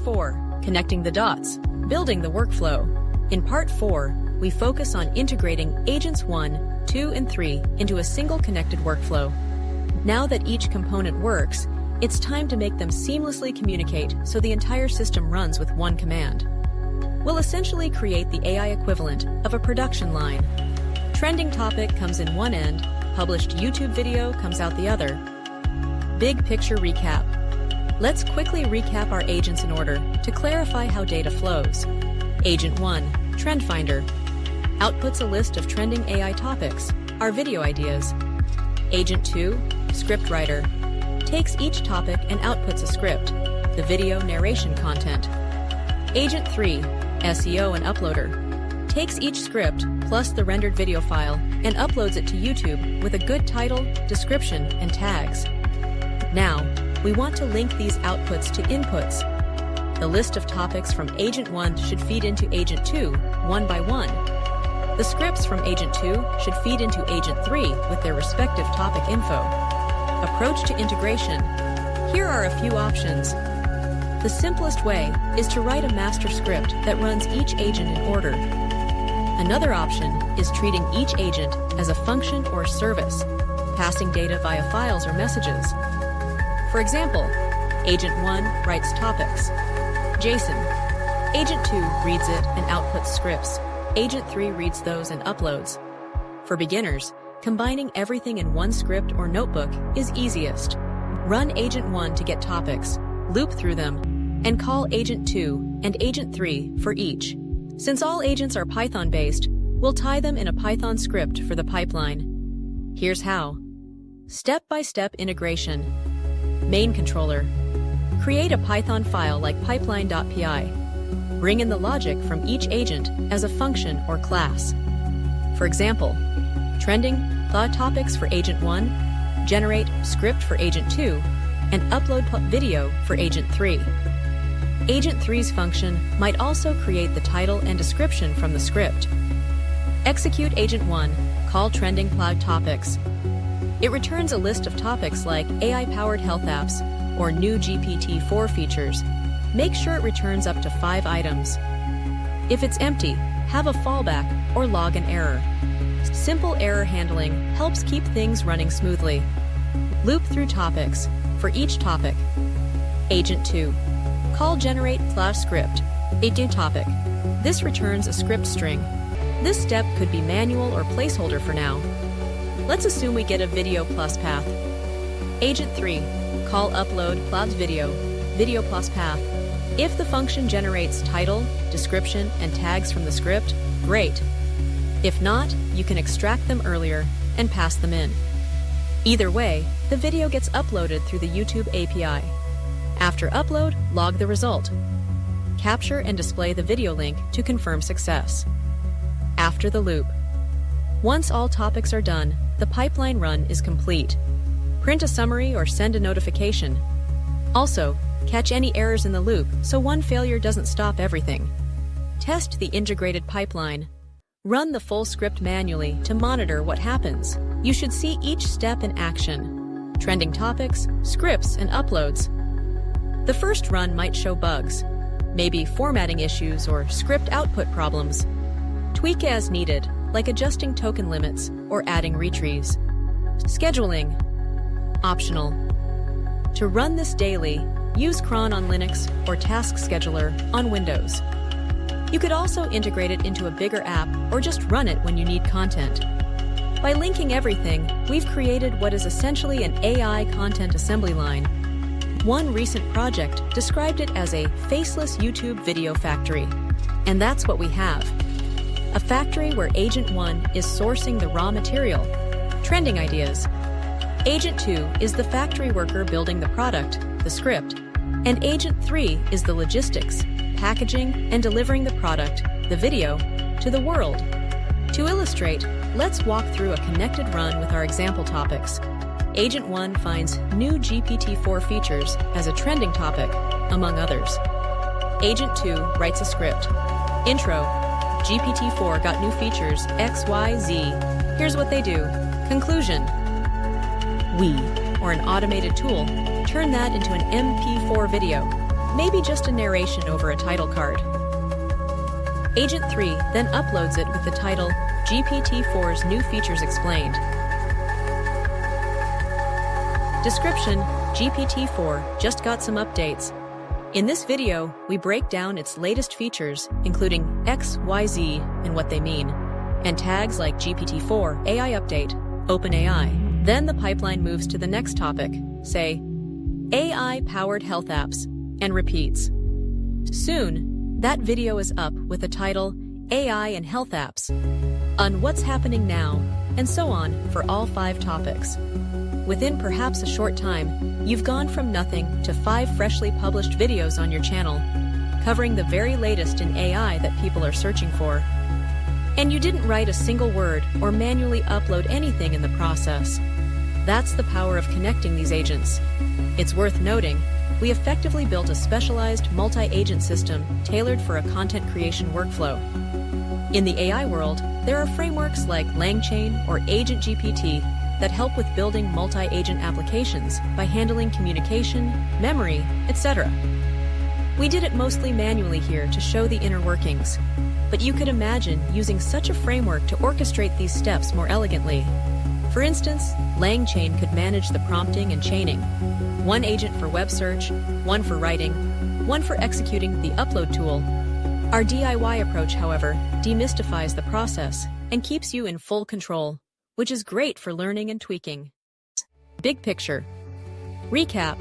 4, Connecting the Dots, Building the Workflow. In Part 4, we focus on integrating Agents 1, 2, and 3 into a single connected workflow. Now that each component works, it's time to make them seamlessly communicate so the entire system runs with one command. We'll essentially create the AI equivalent of a production line. Trending topic comes in one end, published YouTube video comes out the other. Big picture recap. Let's quickly recap our agents in order to clarify how data flows. Agent 1, Trend Finder, outputs a list of trending AI topics, our video ideas. Agent 2, Script Writer, takes each topic and outputs a script, the video narration content. Agent 3, SEO and Uploader, takes each script plus the rendered video file and uploads it to YouTube with a good title, description, and tags. Now, we want to link these outputs to inputs. The list of topics from Agent 1 should feed into Agent 2, one by one. The scripts from Agent 2 should feed into Agent 3 with their respective topic info. Approach to integration. Here are a few options. The simplest way is to write a master script that runs each agent in order. Another option is treating each agent as a function or service, passing data via files or messages. For example, Agent 1 writes topics. JSON. Agent 2 reads it and outputs scripts. Agent 3 reads those and uploads. For beginners, combining everything in one script or notebook is easiest. Run Agent 1 to get topics, loop through them, and call Agent 2 and Agent 3 for each. Since all agents are Python-based, we'll tie them in a Python script for the pipeline. Here's how. Step-by-step integration. Main controller. Create a Python file like pipeline.py. Bring in the logic from each agent as a function or class. For example, trending thought topics for Agent 1, generate script for Agent 2, and upload video for Agent 3. Agent 3's function might also create the title and description from the script. Execute Agent 1, call trending cloud topics. It returns a list of topics like AI-powered health apps or new GPT-4 features. Make sure it returns up to 5 items. If it's empty, have a fallback or log an error. Simple error handling helps keep things running smoothly. Loop through topics. For each topic. Agent 2. Call generate / script. Agent topic. This returns a script string. This step could be manual or placeholder for now. Let's assume we get a video plus path. Agent 3. Call upload + video plus path. If the function generates title, description, and tags from the script, great. If not, you can extract them earlier and pass them in. Either way, the video gets uploaded through the YouTube API. After upload, log the result. Capture and display the video link to confirm success. After the loop. Once all topics are done, the pipeline run is complete. Print a summary or send a notification. Also, catch any errors in the loop so one failure doesn't stop everything. Test the integrated pipeline. Run the full script manually to monitor what happens. You should see each step in action. Trending topics, scripts, and uploads. The first run might show bugs, maybe formatting issues or script output problems. Tweak as needed, like adjusting token limits or adding retries. Scheduling. Optional. To run this daily, use cron on Linux or Task Scheduler on Windows. You could also integrate it into a bigger app or just run it when you need content. By linking everything, we've created what is essentially an AI content assembly line. One recent project described it as a faceless YouTube video factory. And that's what we have. A factory where Agent 1 is sourcing the raw material, trending ideas. Agent 2 is the factory worker building the product, the script. And Agent 3 is the logistics, packaging, and delivering the product, the video, to the world. To illustrate, let's walk through a connected run with our example topics. Agent 1 finds new GPT-4 features as a trending topic, among others. Agent 2 writes a script. Intro. GPT-4 got new features XYZ. Here's what they do. Conclusion. We, or an automated tool, turn that into an MP4 video. maybe just a narration over a title card. Agent 3 then uploads it with the title GPT-4's New Features Explained. Description: GPT-4 just got some updates. In this video, we break down its latest features, including X, Y, Z, and what they mean, and tags like GPT-4 AI Update, OpenAI. Then the pipeline moves to the next topic, say, AI-powered health apps, and repeats. Soon, that video is up with the title AI and Health Apps, on what's happening now, and so on for all 5 topics. Within perhaps a short time, you've gone from nothing to 5 freshly published videos on your channel, covering the very latest in AI that people are searching for. And you didn't write a single word or manually upload anything in the process. That's the power of connecting these agents. It's worth noting, we effectively built a specialized multi-agent system tailored for a content creation workflow. In the AI world, there are frameworks like LangChain or Agent GPT that help with building multi-agent applications by handling communication, memory, etc. We did it mostly manually here to show the inner workings, but you could imagine using such a framework to orchestrate these steps more elegantly. For instance, LangChain could manage the prompting and chaining. One agent for web search, one for writing, one for executing the upload tool. Our DIY approach, however, demystifies the process and keeps you in full control, which is great for learning and tweaking. Big picture. Recap.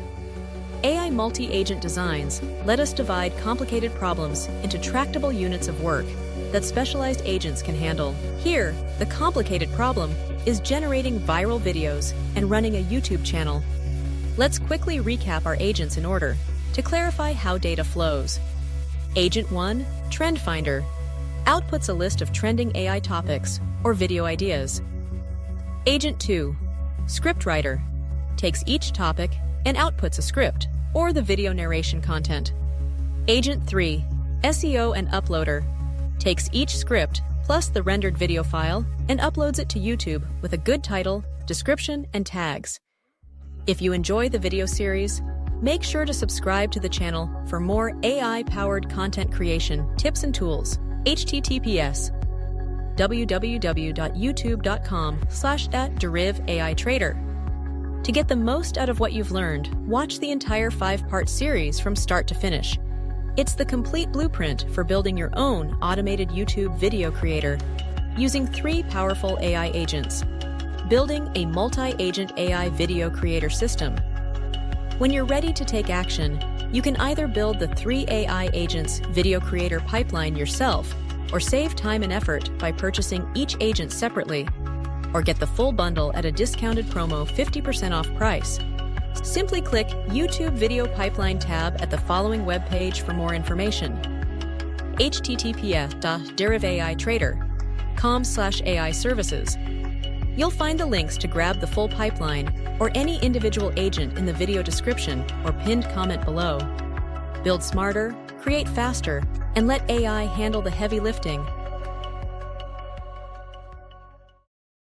AI multi-agent designs let us divide complicated problems into tractable units of work that specialized agents can handle. Here, the complicated problem is generating viral videos and running a YouTube channel. Let's quickly recap our agents in order to clarify how data flows. Agent 1, Trend Finder, outputs a list of trending AI topics or video ideas. Agent 2, Scriptwriter, takes each topic and outputs a script or the video narration content. Agent 3, SEO and Uploader, takes each script plus the rendered video file and uploads it to YouTube with a good title, description, and tags. If you enjoy the video series, make sure to subscribe to the channel for more AI-powered content creation tips and tools. https www.youtube.com/@deriveAITrader. To get the most out of what you've learned, watch the entire 5-part series from start to finish. It's the complete blueprint for building your own automated YouTube video creator using 3 powerful AI agents. Building a multi-agent AI video creator system. When you're ready to take action, you can either build the 3 AI agents video creator pipeline yourself, or save time and effort by purchasing each agent separately, or get the full bundle at a discounted promo 50% off price. Simply click YouTube Video Pipeline tab at the following webpage for more information. https://deriveaitrader.com/AI services. You'll find the links to grab the full pipeline or any individual agent in the video description or pinned comment below. Build smarter, create faster, and let AI handle the heavy lifting